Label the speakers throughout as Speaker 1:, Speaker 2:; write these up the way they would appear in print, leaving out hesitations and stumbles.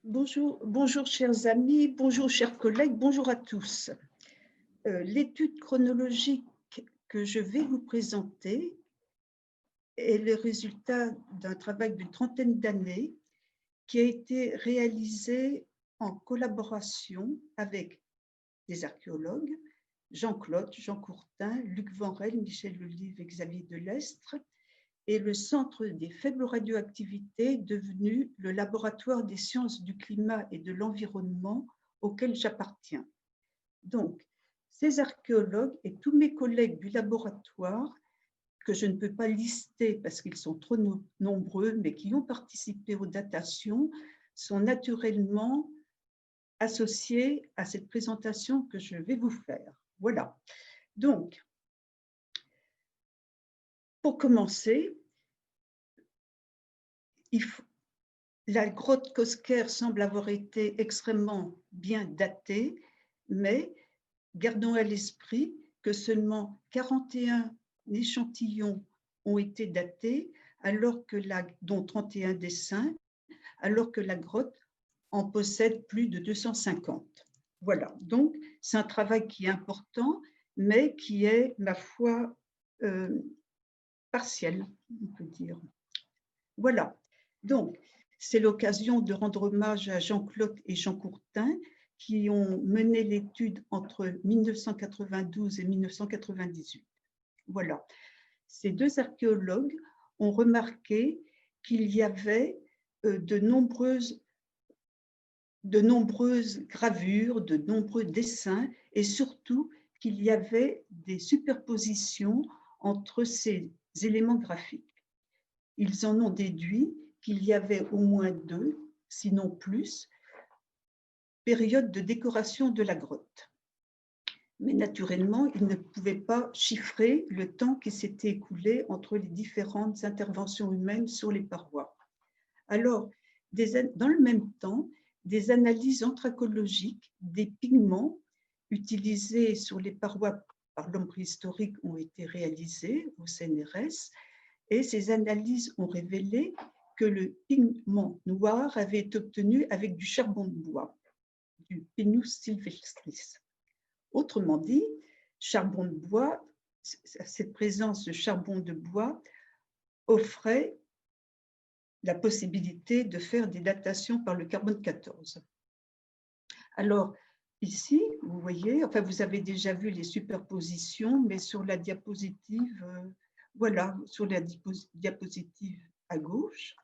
Speaker 1: Bonjour chers amis, bonjour chers collègues, bonjour à tous. L'étude chronologique que je vais vous présenter est le résultat d'un travail d'une trentaine d'années qui a été réalisé en collaboration avec des archéologues, Jean Clotte, Jean Courtin, Luc Vanrel, Michel Olive et Xavier Delestre, et le Centre des faibles radioactivités, devenu le laboratoire des sciences du climat et de l'environnement auquel j'appartiens. Donc, ces archéologues et tous mes collègues du laboratoire, que je ne peux pas lister parce qu'ils sont trop nombreux, mais qui ont participé aux datations, sont naturellement associés à cette présentation que je vais vous faire. Voilà. Donc, pour commencer, la grotte Cosquer semble avoir été extrêmement bien datée, mais gardons à l'esprit que seulement 41 échantillons ont été datés, dont 31 dessins, alors que la grotte en possède plus de 250. Voilà, donc c'est un travail qui est important, mais qui est, ma foi, partiel, on peut dire. Voilà, donc c'est l'occasion de rendre hommage à Jean Clotte et Jean Courtin qui ont mené l'étude entre 1992 et 1998. Voilà. Ces deux archéologues ont remarqué qu'il y avait de nombreuses gravures, de nombreux dessins et surtout qu'il y avait des superpositions entre ces éléments graphiques. Ils en ont déduit qu'il y avait au moins 2, sinon plus, périodes de décoration de la grotte. Mais naturellement, ils ne pouvaient pas chiffrer le temps qui s'était écoulé entre les différentes interventions humaines sur les parois. Alors, dans le même temps, des analyses anthracologiques des pigments utilisés sur les parois par l'homme préhistorique ont été réalisées au CNRS, et ces analyses ont révélé que le pigment noir avait été obtenu avec du charbon de bois, du Pinus sylvestris. Autrement dit, charbon de bois, cette présence de charbon de bois offrait la possibilité de faire des datations par le carbone 14. Alors, ici, vous voyez, enfin, vous avez déjà vu les superpositions, mais sur la diapositive, voilà, sur la diapositive à gauche,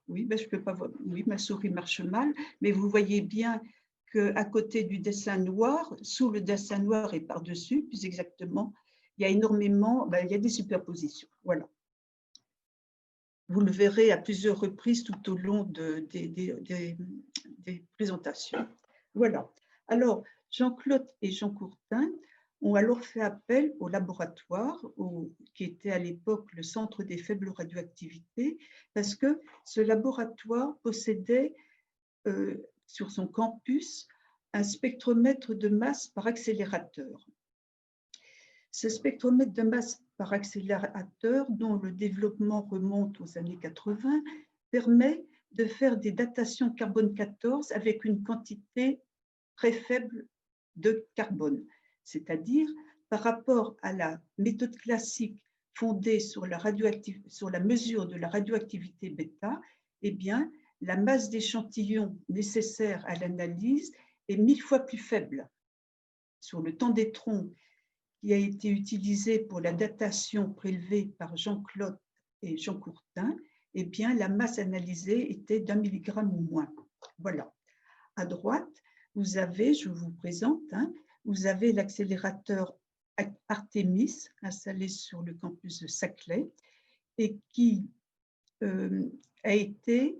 Speaker 1: oui, ben, je peux pas voir, oui, ma souris marche mal, mais vous voyez bien qu'à côté du dessin noir, sous le dessin noir et par-dessus, plus exactement, il y a énormément, ben, il y a des superpositions, voilà. Vous le verrez à plusieurs reprises tout au long des présentations. Voilà. Alors, Jean-Clotte et Jean Courtin ont alors fait appel au laboratoire, qui était à l'époque le Centre des faibles radioactivités, parce que ce laboratoire possédait sur son campus un spectromètre de masse par accélérateur. Ce spectromètre de masse par accélérateur, dont le développement remonte aux années 80, permet de faire des datations carbone 14 avec une quantité très faible de carbone, c'est-à-dire par rapport à la méthode classique fondée sur la mesure de la radioactivité bêta, eh bien, la masse d'échantillons nécessaire à l'analyse est 1000 fois plus faible. Sur le temps d'étron qui a été utilisé pour la datation prélevée par Jean Clotte et Jean Courtin, eh bien, la masse analysée était d'1 milligramme ou moins. Voilà. À droite, vous avez, je vous présente, vous avez l'accélérateur Artemis installé sur le campus de Saclay et qui a été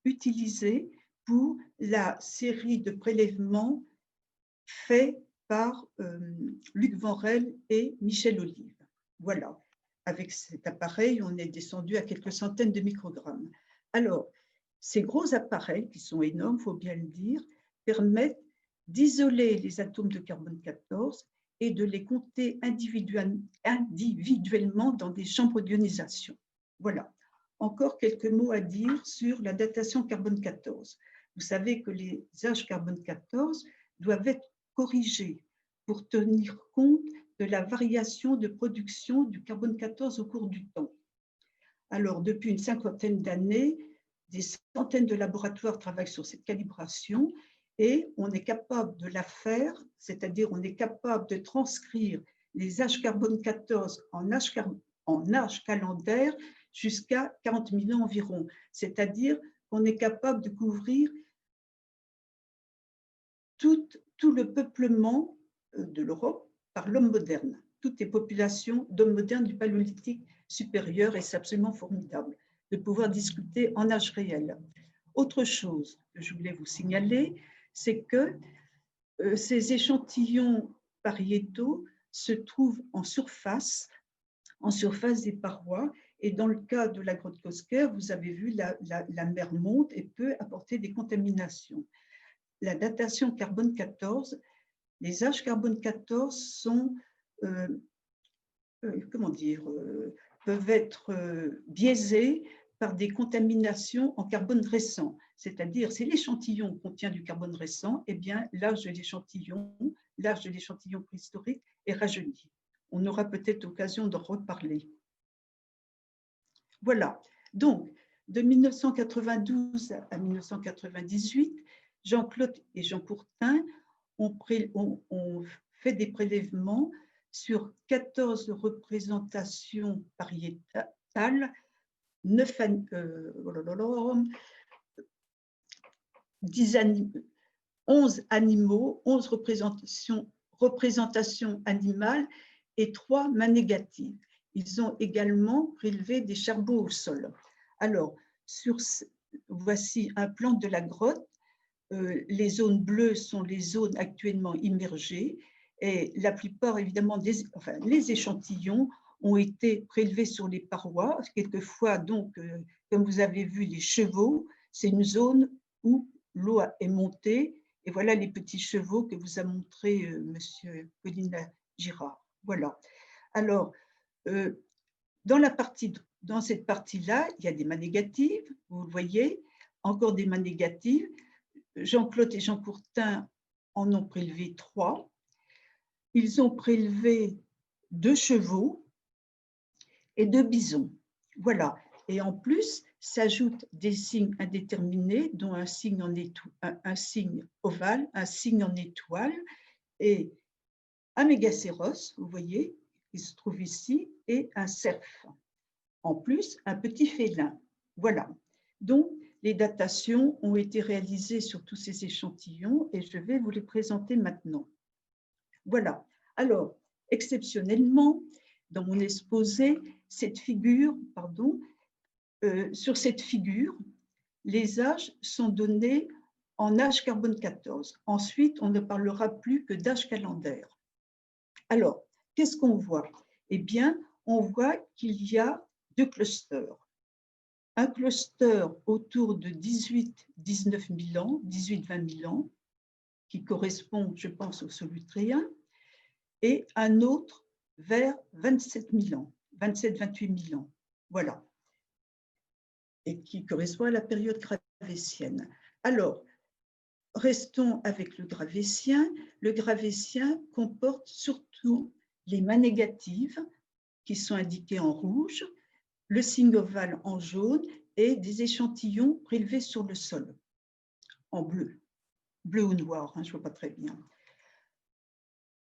Speaker 1: utilisé pour la série de prélèvements faits par Luc Vanrel et Michel Olive. Voilà. Avec cet appareil, on est descendu à quelques centaines de microgrammes. Alors, ces gros appareils, qui sont énormes, il faut bien le dire, permettent d'isoler les atomes de carbone 14 et de les compter individuellement dans des chambres d'ionisation. Voilà. Encore quelques mots à dire sur la datation carbone 14. Vous savez que les âges carbone 14 doivent être corrigés pour tenir compte de la variation de production du carbone 14 au cours du temps. Alors, depuis une cinquantaine d'années, des centaines de laboratoires travaillent sur cette calibration et on est capable de la faire, c'est-à-dire on est capable de transcrire les âges carbone 14 en âge calendaire jusqu'à 40 000 ans environ. C'est-à-dire qu'on est capable de couvrir tout le peuplement de l'Europe par l'homme moderne, toutes les populations d'hommes modernes du Paléolithique supérieur, et c'est absolument formidable de pouvoir discuter en âge réel. Autre chose que je voulais vous signaler, c'est que ces échantillons pariétaux se trouvent en surface des parois, et dans le cas de la grotte Cosquer, vous avez vu, la mer monte et peut apporter des contaminations. La datation carbone 14, les âges carbone 14 sont, peuvent être biaisés par des contaminations en carbone récent. C'est-à-dire, si l'échantillon contient du carbone récent, eh bien, l'âge de l'échantillon préhistorique est rajeuni. On aura peut-être l'occasion d'en reparler. Voilà. Donc, de 1992 à 1998, Jean-Claude et Jean Courtin ont fait des prélèvements sur 14 représentations pariétales, 11 animaux, 11 représentations animales et 3 mains négatives. Ils ont également prélevé des charbons au sol. Alors, voici un plan de la grotte. Les zones bleues sont les zones actuellement immergées et la plupart, évidemment, les échantillons ont été prélevés sur les parois. Quelquefois, donc, comme vous avez vu, les chevaux, c'est une zone où l'eau est montée. Et voilà les petits chevaux que vous a montré Monsieur Colina Girard. Voilà. Alors, dans cette partie-là, il y a des mains négatives, vous le voyez, encore des mains négatives. Jean-Claude et Jean Courtin en ont prélevé 3. Ils ont prélevé 2 chevaux et 2 bisons. Voilà. Et en plus, s'ajoutent des signes indéterminés, dont un signe ovale, un signe en étoile, et un mégacéros, vous voyez, qui se trouve ici, et un cerf. En plus, un petit félin. Voilà. Donc, les datations ont été réalisées sur tous ces échantillons et je vais vous les présenter maintenant. Voilà. Alors, exceptionnellement, dans mon exposé, sur cette figure, les âges sont donnés en âge carbone 14. Ensuite, on ne parlera plus que d'âge calendaire. Alors, qu'est-ce qu'on voit? Eh bien, on voit qu'il y a 2 clusters. Un cluster autour de 18-19 000 ans, 18-20 000 ans, qui correspond, je pense, au Solutréen, et un autre vers 27 000 ans, 27-28 000 ans. Voilà. Et qui correspond à la période gravétienne. Alors, restons avec le gravétien. Le gravétien comporte surtout les mains négatives, qui sont indiquées en rouge, le signe ovale en jaune et des échantillons prélevés sur le sol en bleu ou noir, je ne vois pas très bien.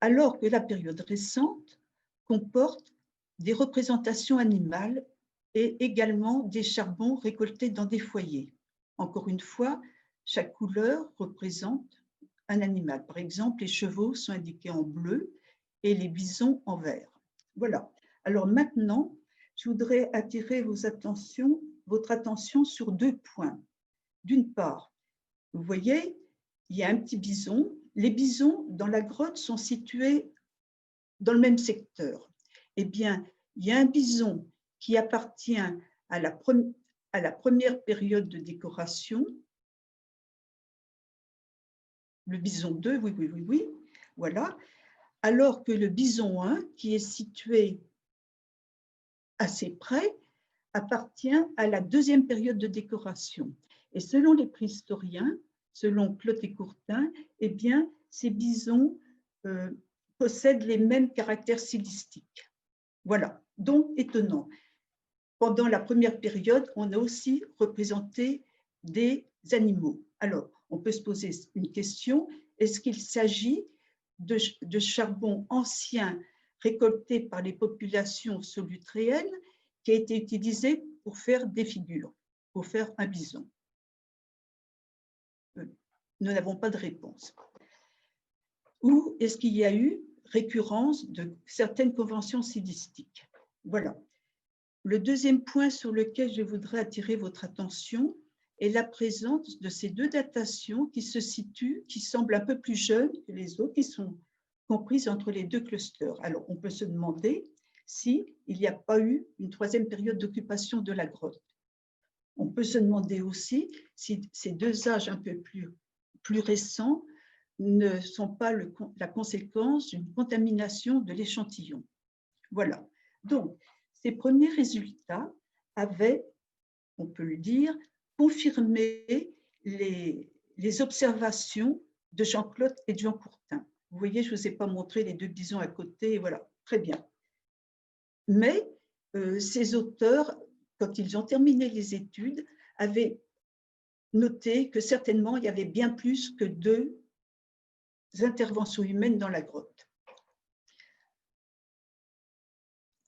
Speaker 1: Alors que la période récente comporte des représentations animales et également des charbons récoltés dans des foyers. Encore une fois, chaque couleur représente un animal. Par exemple, les chevaux sont indiqués en bleu et les bisons en vert. Voilà. Alors maintenant, je voudrais attirer votre attention sur 2 points. D'une part, vous voyez, il y a un petit bison. Les bisons dans la grotte sont situés dans le même secteur. Eh bien, il y a un bison qui appartient à la première période de décoration. Le bison 2, oui, voilà. Alors que le bison 1, qui est situé assez près, appartient à la 2e période de décoration. Et selon les préhistoriens, selon Clotte et Courtin, eh bien, ces bisons possèdent les mêmes caractères stylistiques. Voilà, donc étonnant. Pendant la première période, on a aussi représenté des animaux. Alors, on peut se poser une question, est-ce qu'il s'agit de charbon ancien récolté par les populations solutréennes qui a été utilisé pour faire des figures, pour faire un bison? Nous n'avons pas de réponse. Ou est-ce qu'il y a eu récurrence de certaines conventions stylistiques? Voilà. Le deuxième point sur lequel je voudrais attirer votre attention est la présence de ces deux datations qui se situent, qui semblent un peu plus jeunes que les autres, qui sont comprises entre les deux clusters. Alors, on peut se demander s'il n'y a pas eu une troisième période d'occupation de la grotte. On peut se demander aussi si ces deux âges un peu plus récents ne sont pas la conséquence d'une contamination de l'échantillon. Voilà. Donc, ces premiers résultats avaient, on peut le dire, confirmé les observations de Jean-Clotte et de Jean Courtin. Vous voyez, je ne vous ai pas montré les deux bisons à côté, voilà, très bien. Mais ces auteurs, quand ils ont terminé les études, avaient noté que certainement il y avait bien plus que 2 interventions humaines dans la grotte.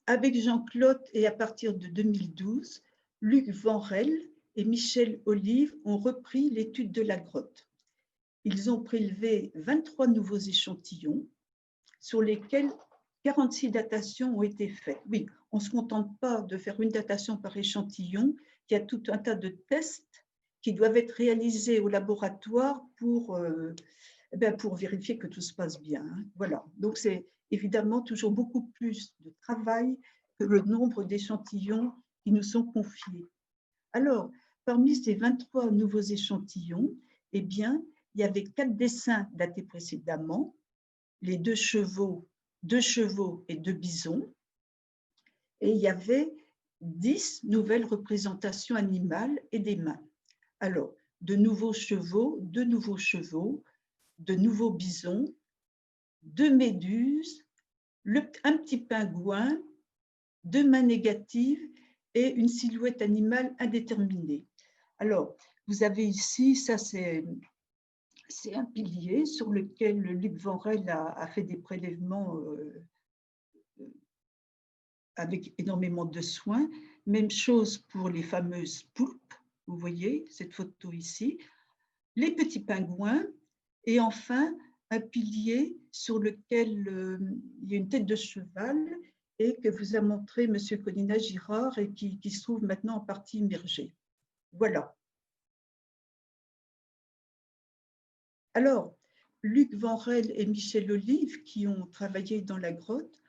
Speaker 1: Avec Jean-Clotte et à partir de 2012, Luc Vanrel et Michel Olive ont repris l'étude de la grotte. Ils ont prélevé 23 nouveaux échantillons sur lesquels 46 datations ont été faites. Oui, on ne se contente pas de faire une datation par échantillon, il y a tout un tas de tests qui doivent être réalisés au laboratoire pour vérifier que tout se passe bien. Voilà, donc c'est évidemment toujours beaucoup plus de travail que le nombre d'échantillons qui nous sont confiés. Alors, parmi ces 23 nouveaux échantillons, eh bien, il y avait 4 dessins datés précédemment, les 2 chevaux et 2 bisons, et il y avait 10 nouvelles représentations animales et des mains. Alors, de nouveaux chevaux, de nouveaux bisons, 2 méduses, un petit pingouin, 2 mains négatives et une silhouette animale indéterminée. Alors, vous avez ici, ça c'est un pilier sur lequel Luc Vanrel a fait des prélèvements avec énormément de soin. Même chose pour les fameuses poulpes, vous voyez cette photo ici, les petits pingouins, et enfin un pilier sur lequel il y a une tête de cheval et que vous a montré M. Colina Girard et qui se trouve maintenant en partie immergé. Voilà. Alors, Luc Vanrel et Michel Olive, qui ont travaillé dans la grotte,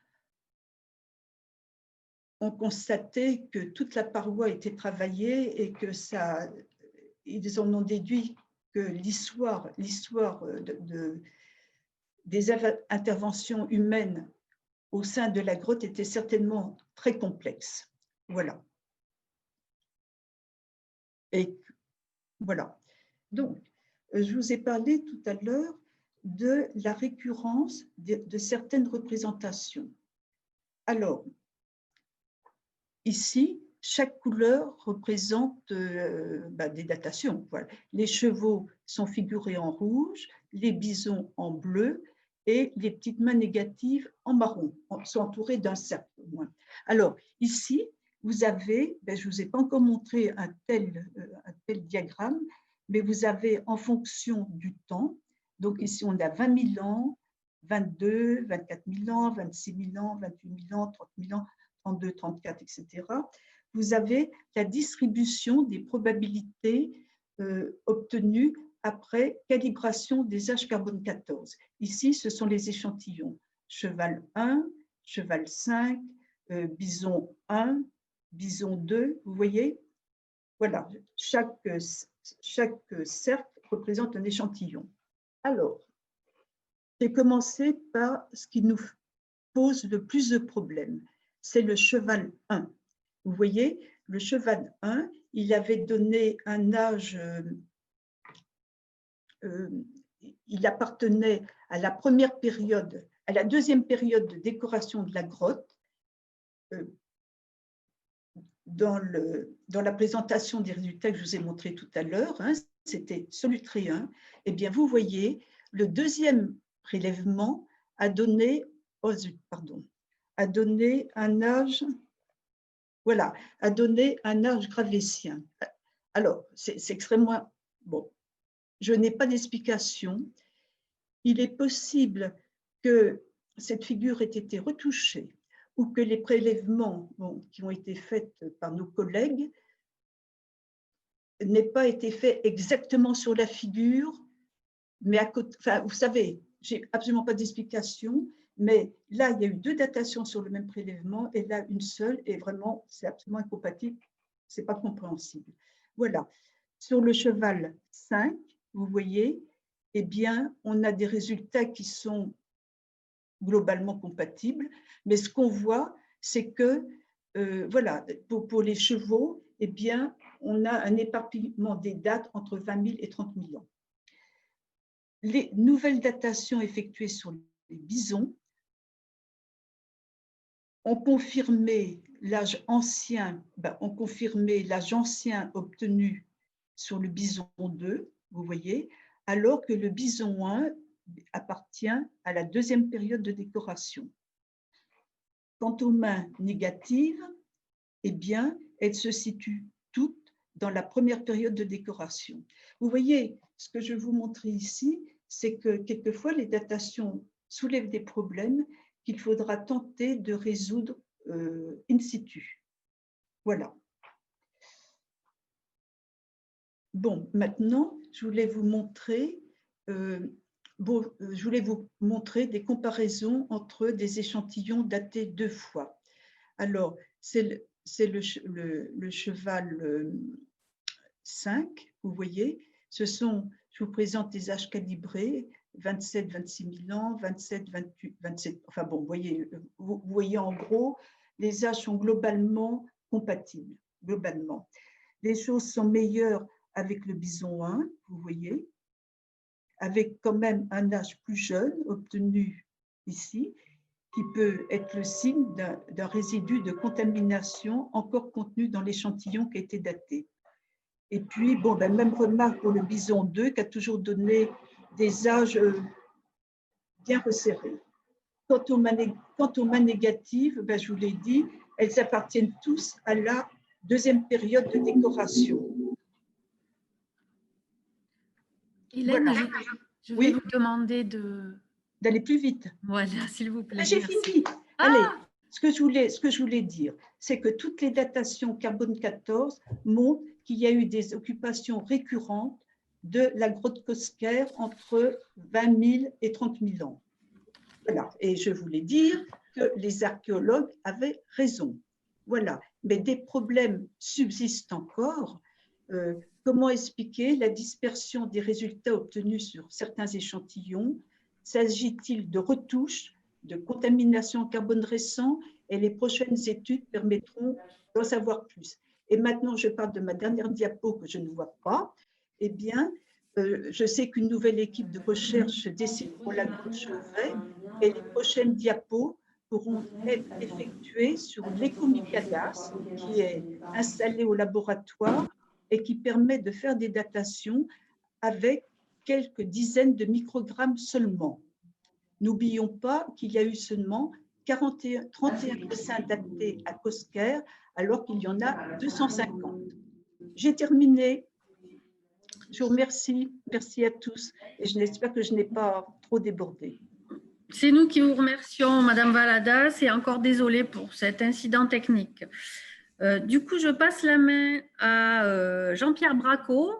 Speaker 1: ont constaté que toute la paroi était travaillée et que ça, ils en ont déduit que l'histoire des interventions humaines au sein de la grotte était certainement très complexe. Voilà. Et voilà. Donc, je vous ai parlé tout à l'heure de la récurrence de certaines représentations. Alors, ici, chaque couleur représente des datations. Voilà. Les chevaux sont figurés en rouge, les bisons en bleu et les petites mains négatives en marron, sont entourées d'un cercle au moins. Alors, ici, vous avez, je ne vous ai pas encore montré un tel diagramme, mais vous avez en fonction du temps, donc ici on a 20 000 ans, 22, 24 000 ans, 26 000 ans, 28 000 ans, 30 000 ans, 32, 34, etc. Vous avez la distribution des probabilités obtenues après calibration des âges carbone 14. Ici, ce sont les échantillons. Cheval 1, cheval 5, bison 1, bison 2, vous voyez? Voilà, chaque cercle représente un échantillon. Alors, j'ai commencé par ce qui nous pose le plus de problèmes. C'est le cheval 1. Vous voyez, le cheval 1, il avait donné un âge il appartenait à la première période, à la deuxième période de décoration de la grotte. Dans la présentation des résultats que je vous ai montré tout à l'heure, hein, c'était Solutré 1, eh bien vous voyez, le deuxième prélèvement a donné, oh zut, pardon, a donné un âge, voilà, a donné un âge gravétien. Alors, c'est extrêmement, bon, je n'ai pas d'explication. Il est possible que cette figure ait été retouchée ou que les prélèvements qui ont été faits par nos collègues n'aient pas été faits exactement sur la figure, mais à côté, enfin, vous savez, j'ai absolument pas d'explication, mais là, il y a eu 2 datations sur le même prélèvement et là, une seule, et vraiment, c'est absolument incompatible, c'est pas compréhensible. Voilà. Sur le cheval 5, vous voyez, eh bien, on a des résultats qui sont globalement compatibles, mais ce qu'on voit, c'est que, voilà, pour les chevaux, eh bien, on a un éparpillement des dates entre 20 000 et 30 000 ans. Les nouvelles datations effectuées sur les bisons ont confirmé l'âge ancien, ont confirmé l'âge ancien obtenu sur le bison 2, vous voyez, alors que le bison 1 appartient à la deuxième période de décoration. Quant aux mains négatives, eh bien, elles se situent toutes dans la première période de décoration. Vous voyez, ce que je vous montre ici, c'est que quelquefois les datations soulèvent des problèmes qu'il faudra tenter de résoudre in situ. Voilà. Bon, maintenant, je voulais vous montrer des comparaisons entre des échantillons datés 2 fois. Alors, c'est le cheval 5, vous voyez, je vous présente les âges calibrés, 27, 26 000 ans, 27, 28, 27, enfin bon, vous voyez en gros, les âges sont globalement compatibles, globalement. Les choses sont meilleures avec le bison 1, vous voyez, avec quand même un âge plus jeune obtenu ici, qui peut être le signe d'un résidu de contamination encore contenu dans l'échantillon qui a été daté. Et puis, bon, même remarque pour le bison 2, qui a toujours donné des âges bien resserrés. Quant aux mains négatives, je vous l'ai dit, elles appartiennent tous à la deuxième période de décoration.
Speaker 2: Hélène, voilà. Je vais vous demander
Speaker 1: d'aller plus vite.
Speaker 2: Voilà, s'il vous plaît.
Speaker 1: J'ai fini. Allez, ce que je voulais dire, c'est que toutes les datations carbone 14 montrent qu'il y a eu des occupations récurrentes de la grotte Cosquer entre 20 000 et 30 000 ans. Voilà. Et je voulais dire que les archéologues avaient raison. Voilà. Mais des problèmes subsistent encore. Comment expliquer la dispersion des résultats obtenus sur certains échantillons? S'agit-il de retouches, de contamination en carbone récent? Et les prochaines études permettront d'en savoir plus. Et maintenant, je parle de ma dernière diapo que je ne vois pas. Eh bien, je sais qu'une nouvelle équipe de recherche se dessine pour la grotte Chauvet et les prochaines diapos pourront être effectuées sur l'écomicadas qui est installé au laboratoire et qui permet de faire des datations avec quelques dizaines de microgrammes seulement. N'oublions pas qu'il y a eu seulement 31 dessins datés à Cosquer, alors qu'il y en a 250. J'ai terminé. Je vous remercie. Merci à tous. Et j'espère que je n'ai pas trop débordé.
Speaker 2: C'est nous qui vous remercions, Madame Valadas, et encore désolée pour cet incident technique. Du coup, je passe la main à Jean-Pierre Bracot,